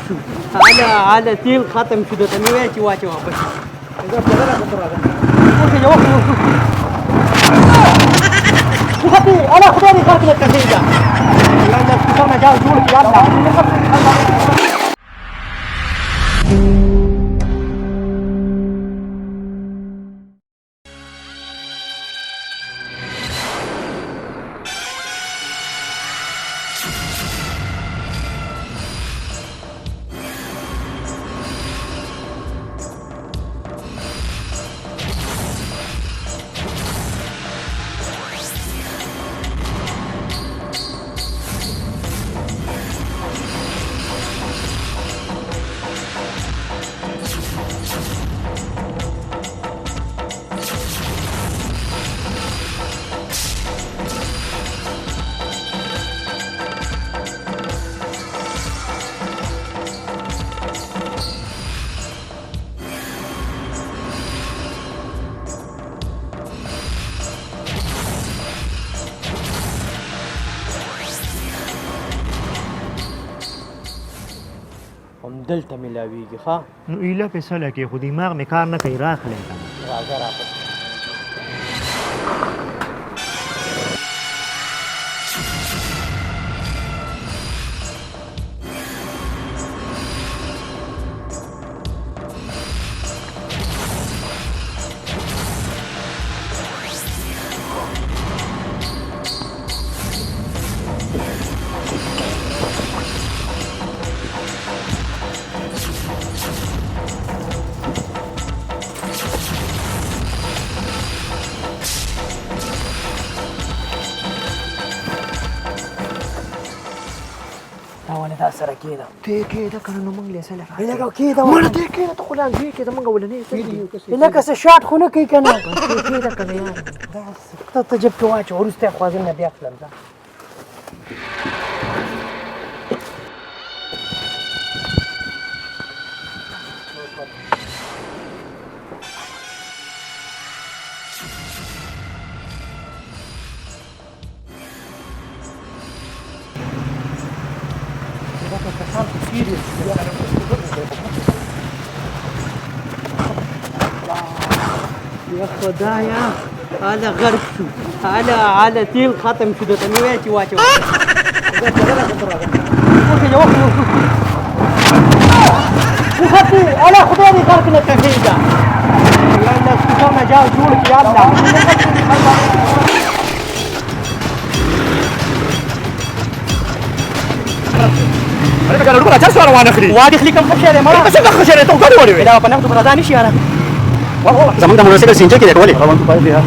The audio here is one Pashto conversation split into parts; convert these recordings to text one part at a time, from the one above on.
شو على تیل ختم شو درته مې ویل چې واچوه پسې وختي انا خدای دې کار کې کړی دا یاله سپیکر نه جوړ کړی یاله دلته ملاویږي ښه نو ایله فیصله کې خو دماغ مې کار نه کوي راخلی کنه راځه راپسې دا سره کېده ته کېده که نه نو موږ لیسلی لکه کېده مړه ته کېده ته خو لانجې کېده موږ ولنې لکه څه شاټ خو نه کوي که نه کېده که نه یار ته جب کې واچوه وروسته یې خوا زه نه بیا کړم ځه يا خدايا على غرق شو على تيل ختم شو درته مې ویل چې واچوه وختي انا خدای دې کار کې نه کړی دا یاله سپیکر نه جوړ کړی یاله انا كان اقول لك اسمع وانا اخري وادي خليكم خشيره ما بس ما خشيره تو قالوا لي لا بناخذ براداني شي انا والله زمان ده موتوسيكل سينجا كده تقولي والله انت طيب فيها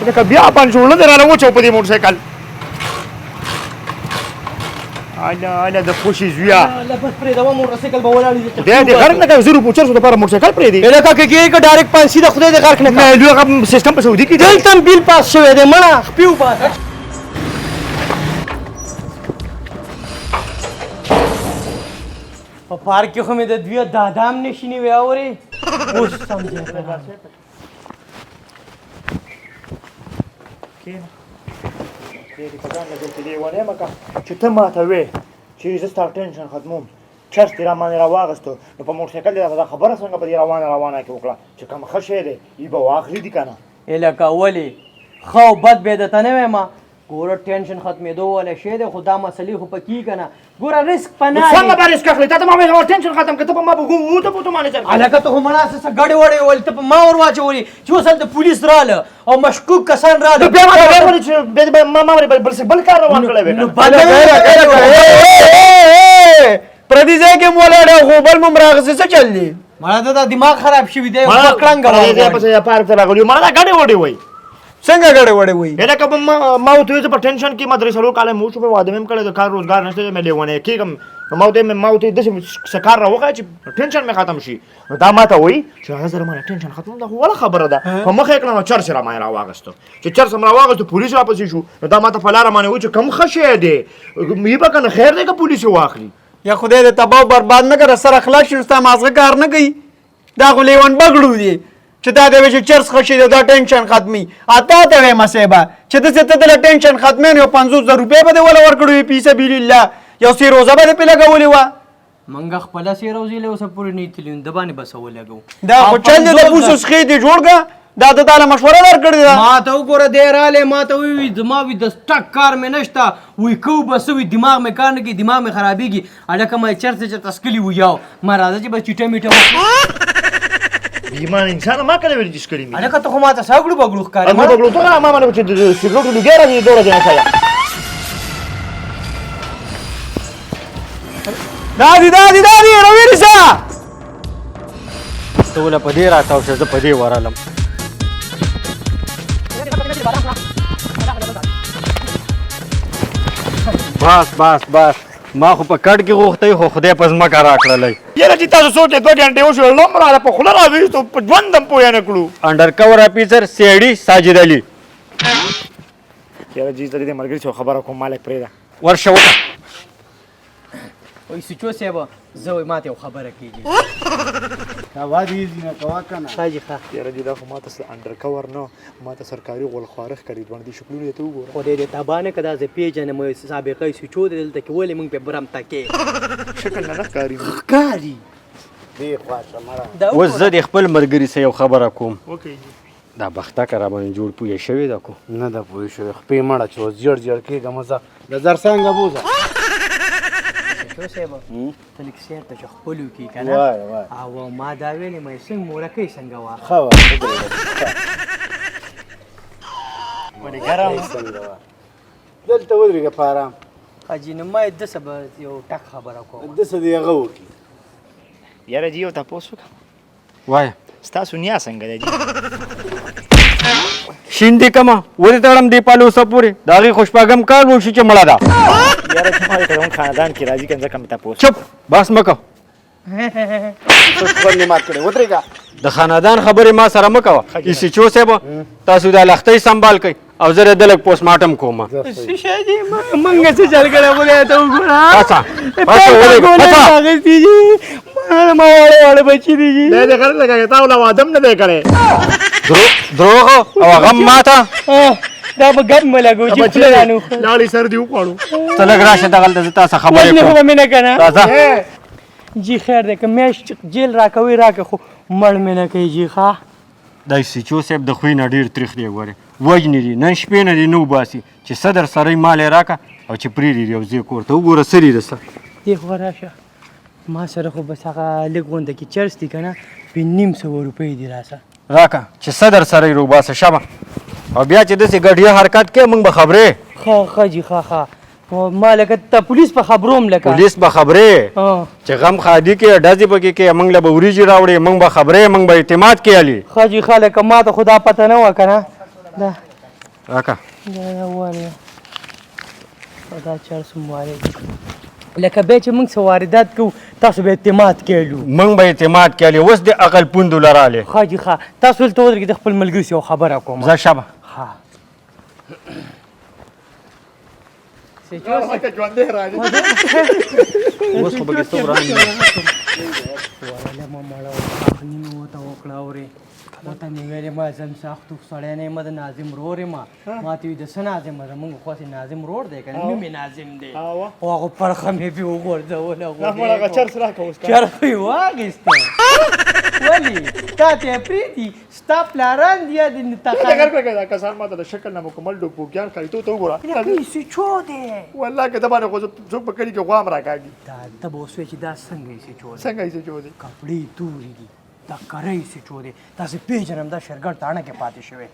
لك بيا بان جوړل درانه و چوپ دي موټرسایکل انا د خوشي زویا لا بس پرې دا موټرسایکل به ولاړ دي غرق نه کوي 450 لپاره موټرسایکل پرې دي الکه کې کې ډایرکټ پانسي د خدای د غرق نه نه دوی سیستم په سعودي کې دلته بیل پاس شوی دی مړه خپیو پاس په پارک کې خو مې د دوی دادام نشینی وی اوري اوس سمجه دې په ځان لګول دي ونه مکه چې ته ماته وې چې زه ستا ټینشن ختموم چرس دې رامانې راواغستو نو په موټرسایکل دې دا خبره څنګه په دې روانه کې وکړه چې کوم ښه شی دی ای به واخلي دي که نه الکه ولې ښه او بد به درته نه وایم ګوره ټینشن ختمېدو والی شی دی خو دا مسلې خو پکې که نه ګوره رسک پناه څنګه به رسک اخلي تا ته ما ویل ټینشن ختم که ته په ما به ګوته بوته باندې هلکه ته خو مړه څه ګډې وړې ول ته په ما ور واچولې چې اوس هلته پولیس راله او مشکوک کسان راله بیا ما ته ویل چې ما بل کار روان کړی نو پردي ځای کې مولاړی خو بل مو راغسې څه چل دی مړه دا دماغ خراب شوي دی کړنګ پسې پارک ته راغلی مړه دا ګډې وډې وایي څنګه ګډې وډې وایي لکه ما ورته ویل چې په ټینشن کې ما درې څلور کاله مې وشو په واده مې هم کړی د کار روزګار نشته مې لیونی کېږم نو ما ورته داسې څه کار راوښیه چې ټینشن مې ختم شي نو دا ما ته وایي چې هغه زه رامانه ټینشن ختموم دا خو وله خبره ده په مخه یې کړه نو چرس یې رامانې راواغېستو چې چرس هم راواغېستو پولیس راپسې شو نو دا ما ته په لاره باندې وایي چې کوم ښه شی دی یې به که نه خیر دی که پولیس یې واخلي یا خدای دې تباہ و برباد نه کړه سره خلاص شي ستا مازغه کار نه کوي دا خو لیون بګړو دی چې دا د وجه چرس خشي دا ټینشن ختمي اته ته وایم صاحب چې د ته د ټینشن ختمي نو 500,000 روپۍ به ولا ورکړو په سبیل الله یو سی روزه به په لګولې و منګه خپل سي روزي له اوس پورې نه تلین د باندې بس ولګو دا خو چل دې د پوسوس خې دې جوړګه دا د تعالی مشوره درکړی دا ما ته وګوره دی رااله ما ته وی زما وی د سټک کار مې نشته وی کو بس وی دماغ مې کار نه کی دماغ مې خرابېږي الکه مې چرته تسکلی و یاو ما راځي چې بس چټه میټه ایمان انسان ما کله ورجس کړی مې الکه ته خو ما ته ساګړو بګړو ښکارې ما بغلو ته ما باندې چې سیګریټ لګیا راځي دوړه جنا خیا دادی روي رسا ته ولا پدې راځاو چې زه پدې ورالم بس ما خو په کډ کې غوښتې خو خدای په ځمکه راکړلی یاره چې تاسو سوچ 2 غنټې وشو لمړه په خله راوېستو په ژوندم پوه نه کړو انډر کور افیسر سیډي ساجد علي یاره جی زری دې مرګري څو خبره کوم مالک پرېدا ورشه وکړه وای سچو صاحب زه وای ماته یو خبره کیږي اواز یې نه کوا کنه حاجی ښه یاره جی دا خو ماته انډر کور نه ماته سرکاري غول خوارخ کړی باندې شکلونه ته وګوره خو دې تابانه کدا زه پیژنم مې سابقه سچو دلته کې ولې موږ په برم تکې شکل نه کاری کاری دی خواشه مړه اوس زه د خپل مرګري سره یو خبره کوم اوکې دا بخته کرا باندې جوړ پوهې شوی دا کو نه دا پوه شو خپې مړه چې جړ کېږه مزه د زر څنګه بوزه شو صاحب ته لیک سیر ته چې خپلو کې کنه او ما دا ویلې مې څنګه مورکې څنګه وا خو باندې ګرام دلته ودرېږه په ارام حاجي نو ما د سبا یو ټک خبره کوم دسه دی هغه وکړي یاره جی یو تاسو وکړه وای ستاسو نیا څنګه دی شیندې کما ولې تړم دی پالو سپوري داغي خوشپاغم کار وشي چې مړه ده یاره چې ما کوم خاندان کې راځي کنه کم تاسو چپ بس مکو څه مات کړي ودرېږه د خاندان خبرې ما سره مکو ایسی چو صاحب تاسو د لختې سنبال کړئ او زه دلک پوسټ مارټم کوم شاجي منګه څه چل کړه بولې ته وګوره پاسا ما وړه بچی دی دې دې کړل لګا تا ولا وادم نه دې کړې دروغ او غم ماته دا به ګم ملګو چې خلانو لاړې سر دی وکړو تلګ راشه دغه تاسو خبرې نه کوم خو مې نه کنه راځه جی خیر دې که مې جیل راکوي راکه خو مړ مې نه کوي جی ښا دای سچو صاحب د خوې نه ډېر تریخ دی وره وجنې دي نن شپې نه دي نو باسي چې صدر سره مال راکا او چې پریری یو ځای کور ته وګوره سری رسه دې خو راشه ما سره خو بس هغه لږ غونډه کې چرس دي کنه 500 روپۍ دي راسه راکا چې صدر سره رو باسه شبه او بیا چې دسې ګډیا حرکت کې موږ به خبرې ښه جی ښه ما لکه ته پولیس په خبروم لکه پولیس به خبرې چې غم خادي کې ډزې پکې کې موږ له به وریجې راوړې موږ به خبرې موږ به اعتماد کې علي ښه جی ښه لکه ما ته خدا پته نه وه کنه دا راکا واره دا چرس موارد لکه بیا چې موږ څه واردات کوو تاسو به اعتماد کیلو موږ به اعتماد کې علي اوس د عقل پوندو لراله ښه جی ښه تاسو دلته ودرېږئ د خپل ملګري سره یو خبره کوم زه شبه ها ژوندې راځي اوس خو به کې څومره ولا ما مړه نیمه وته وکړه اورې وته مې ویلې ما ځم ساختو سړی نه یم د ناظم رور یم ما ته وي د څه ناظم زمونږ خو هسې ناظم رور دی که نه نوم یې ناظم دی او هغه پرخه مې پرې وغورځوله چرس راکه اوس چرس یې واخېسته ولې تا ته یې پرېږدي ستا پلاران دي یا د دا کسان ماته د شکل نه مکمل ډوکبوکیان ښکاري ته وګوره سچو دی والله که ته باندې خو څوک په کلي کې غوام راکاږي دا ته به اوس وایې چې دا څنګه یې سچو دی څنګه یې څه جوړ دی کپړې تورې دي دا کری سچو دی تاسې پېژنم دا شرګړ تاڼه کې پاتې شوی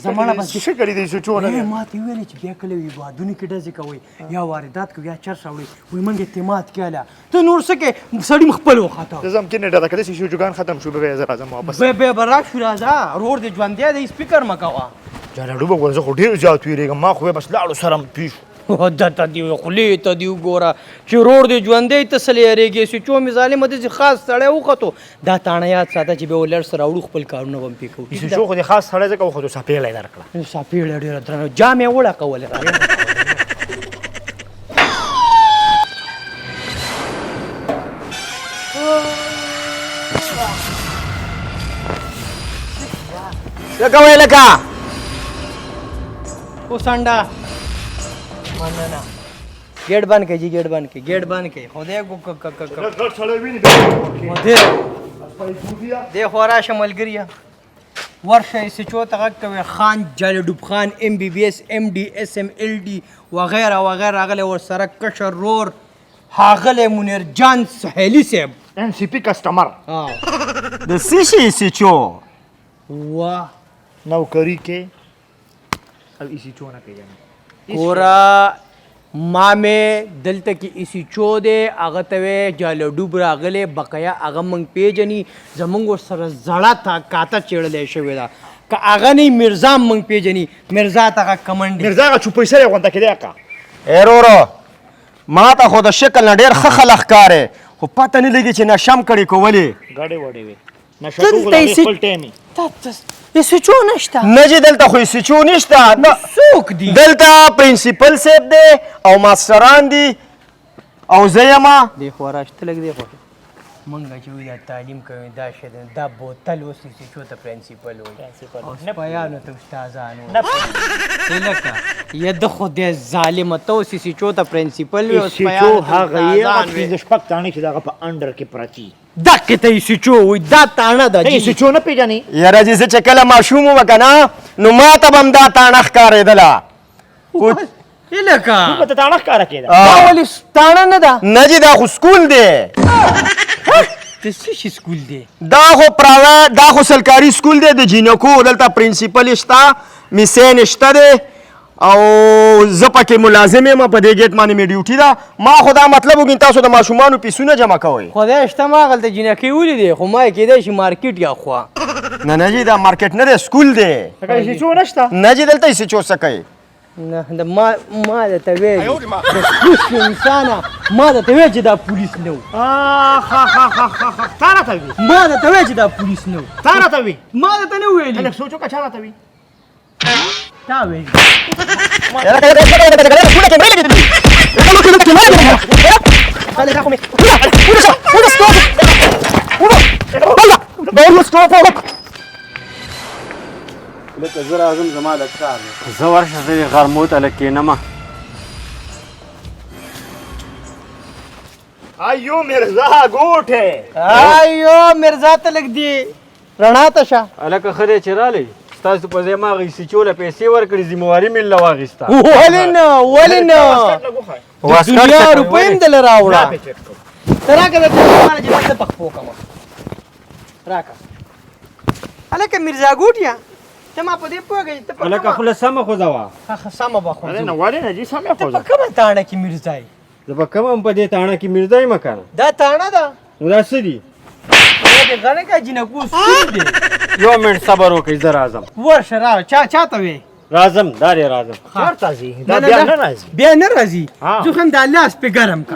زمانه بس شکل دې څه جوړ دی ما ته ویلې چې بیا کله وي بادونو کې ډزې کوئ یا واردات کوي یا چرس راوړئ وایي موږ اعتماد کیله ته نور څه کې سړي م خپل وخاته ته زم کې نه ډده کړې چې شوجوګان ختم شو به زه راځم واپس بیا به راشو راځه رور دې ژوندی دی سپیکر مه کوه جانه ډوبه ګوره زه خو ډېر زیات ویرېږم ما خو بس لاړو سره پیښ دته دی خولې ته دی وګوره چې رور دې ژوندی ته څه لیرېږې سچو مې ظالمه داسې خاص سړی وختو دا تاڼه یاد ساته چې بیا ولر سره راوړو خپل کارونه به م پرې کوو شو خو دې خاص سړی ځکه خو سپېړی درکړه سپېړه ډېره درنه جام یې وړه کولې څه کوئ لکه وسنډه مننه गेट बंद करिए जी गेट बंद करिए खुदे ګډ سړی ویني दे خورا شمل ګریا ورشه سچو تغ کوي خان جالډوب خان MBBS MD SMLD وغیرہ وغیرہ غله ور سره کشر رور هاغله منیر جان سهیلی صاحب NCP کسٹمر د سیشي سیچو واه نوکری کې او اسی چونه کې جانا کورا مامه دلته کې اسی چو دے هغه ته جالډوب راغله بقیا هغه مونږ پیجنی زمونږ سره زړه تا کاته چړلې شوی دا که هغه نه مرزا مونږ پیجنی مرزا ته کمنډ مرزا غا چوپې سره غونډه کې دی کا ایرورو ما ته خو د شکل نه ډېر ښه خلق ښکارې خو پته نه لګي چې نشم کړي کولې غاډې وړې وي نشه ټوګل خپل ټیمي اسی چو نشته نه چې دلته خو سیچو نشته څوک دی دلته پرنسپل صاحب دی او ماستران دي او زه یما دی خوراشته لګ دی خو مونږ چې وی دا تعلیم کوي دا شه دا بوتل اوس چې چو ته پرنسپل وي او سپایانو ته استادانو نه لکه ید خود ظالم تو سی چو ته پرنسپل وي او سیچو سپایانو هغه یې په شپک تانی چې دغه په انډر کې پراچی دکه ته سی چو وي دا تانه د ای سیچو نه پیژنې یاره چې زه چې کله ماشوم وم که نه نو ما ته به هم دا تاڼه ښکارېدله لکه په تاڼه ښکاره کېده دا ولې تانه نه ده نه چې دا خو سکول دی د څه شي سکول دی دا خو پرایویټ دا خو سرکاري سکول دی د جینکو دلته پرنسپل شته میسین شته دی او زه پکې ملازم یم په دې ګیټ باندې مې ډیوټي ده ما خو دا مطلب وګین تاسو د ماشومانو پیسونه جمع کوئ خدای شته ما هلته جینکۍ ولیدې خو ما یې کېدای شي مارکیټ یا خوا نه نه جی دا مارکیټ نه دی سکول دی هغه سیچو نشته نه جی دلته یې سیچو څه کوي نه د ما درته ویلي د سپوس انسانه ما درته ویل چې دا پولیس نه و ها تا راته وي ما درته ویل چې دا پولیس نه و تا راته وي ما درته نه ویلي هلک سوچو که چا راته وي تا ویلي لکه زه راځم زما د کار دی زه ورشه زه یې غرمو ته لږ کښېنمه ایو مرزا ګوټه ایو مرزا ته لږ دی رڼا ته شه هلکه ښه دی چې رالی ستاسو په ځای ما هغې سیچو له پیسې ورکړې ذمواري مې له واخېسته ولې نه ولې نه د دنیا روپۍ هم دله راوړه ته راکړه د تلفونه چې زه پخپو کړم راکړه هلکه مرزا ګوټیا ته ما په دې پوهېږې ته په هلکه خوله سمه خوځوه سمه به خو نه ولې نه جی سمې ته خو په کومه تاڼه کې مرزا یې زه به کوم هم په دې تاڼه کې مرزا یم که نه دا تاڼه ده نو دا څه دي دا د غڼې کا جینکو سکول دی یو منټ صبر وکړئ زه راځم ورشه را چاته وې راځم دا دی راځم چېرته ځي دا بیا نه راځي بیا نه راځي ها. زه خو هم دا لاس پې ګرم کا